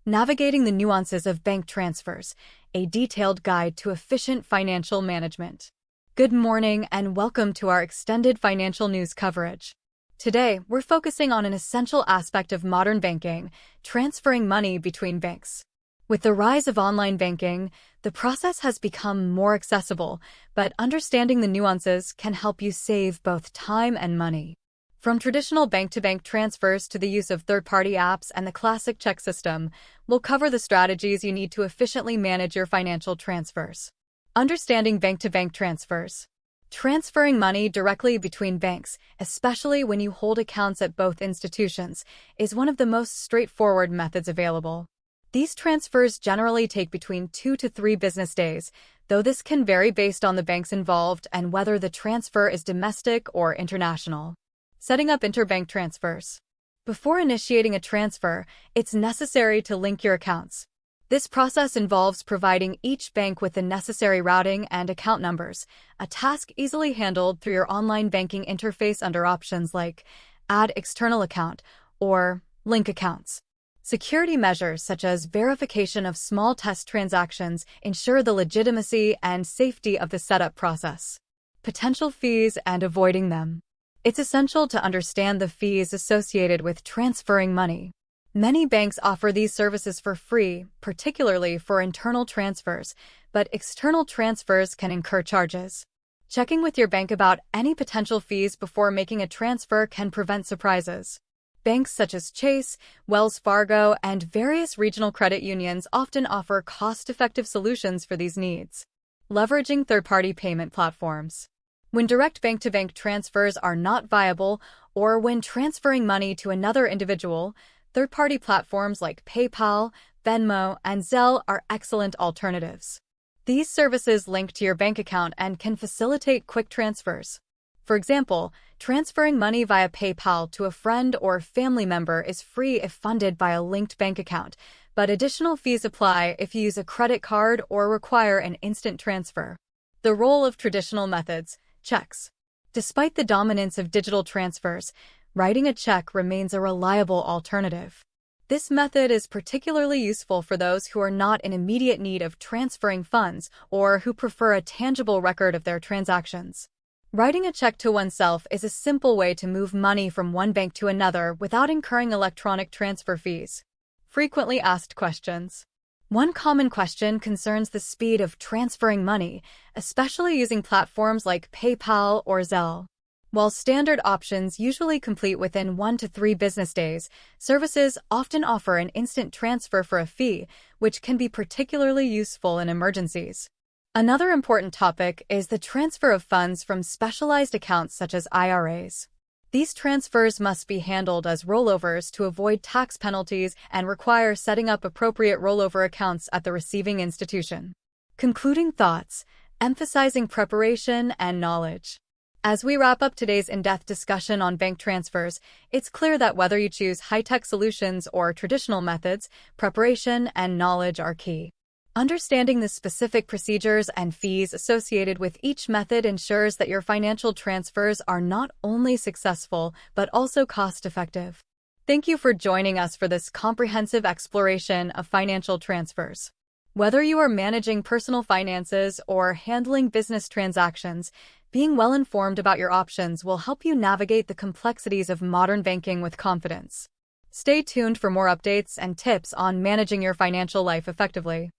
Navigating the Nuances of Bank Transfers, a detailed guide to efficient financial management. Good morning and welcome to our extended financial news coverage. Today, we're focusing on an essential aspect of modern banking, transferring money between banks. With the rise of online banking, the process has become more accessible, but understanding the nuances can help you save both time and money. From traditional bank-to-bank transfers to the use of third-party apps and the classic check system, we'll cover the strategies you need to efficiently manage your financial transfers. Understanding bank-to-bank transfers. Transferring money directly between banks, especially when you hold accounts at both institutions, is one of the most straightforward methods available. These transfers generally take between 2 to 3 business days, though this can vary based on the banks involved and whether the transfer is domestic or international. Setting up interbank transfers. Before initiating a transfer, it's necessary to link your accounts. This process involves providing each bank with the necessary routing and account numbers, a task easily handled through your online banking interface under options like Add External Account or Link Accounts. Security measures such as verification of small test transactions ensure the legitimacy and safety of the setup process. Potential fees and avoiding them. It's essential to understand the fees associated with transferring money. Many banks offer these services for free, particularly for internal transfers, but external transfers can incur charges. Checking with your bank about any potential fees before making a transfer can prevent surprises. Banks such as Chase, Wells Fargo, and various regional credit unions often offer cost-effective solutions for these needs. Leveraging third-party payment platforms. When direct bank-to-bank transfers are not viable, or when transferring money to another individual, third-party platforms like PayPal, Venmo, and Zelle are excellent alternatives. These services link to your bank account and can facilitate quick transfers. For example, transferring money via PayPal to a friend or family member is free if funded by a linked bank account, but additional fees apply if you use a credit card or require an instant transfer. The role of traditional methods. Checks. Despite the dominance of digital transfers, writing a check remains a reliable alternative. This method is particularly useful for those who are not in immediate need of transferring funds or who prefer a tangible record of their transactions. Writing a check to oneself is a simple way to move money from one bank to another without incurring electronic transfer fees. Frequently asked questions. One common question concerns the speed of transferring money, especially using platforms like PayPal or Zelle. While standard options usually complete within 1 to 3 business days, services often offer an instant transfer for a fee, which can be particularly useful in emergencies. Another important topic is the transfer of funds from specialized accounts such as IRAs. These transfers must be handled as rollovers to avoid tax penalties and require setting up appropriate rollover accounts at the receiving institution. Concluding thoughts, emphasizing preparation and knowledge. As we wrap up today's in-depth discussion on bank transfers, it's clear that whether you choose high-tech solutions or traditional methods, preparation and knowledge are key. Understanding the specific procedures and fees associated with each method ensures that your financial transfers are not only successful, but also cost-effective. Thank you for joining us for this comprehensive exploration of financial transfers. Whether you are managing personal finances or handling business transactions, being well-informed about your options will help you navigate the complexities of modern banking with confidence. Stay tuned for more updates and tips on managing your financial life effectively.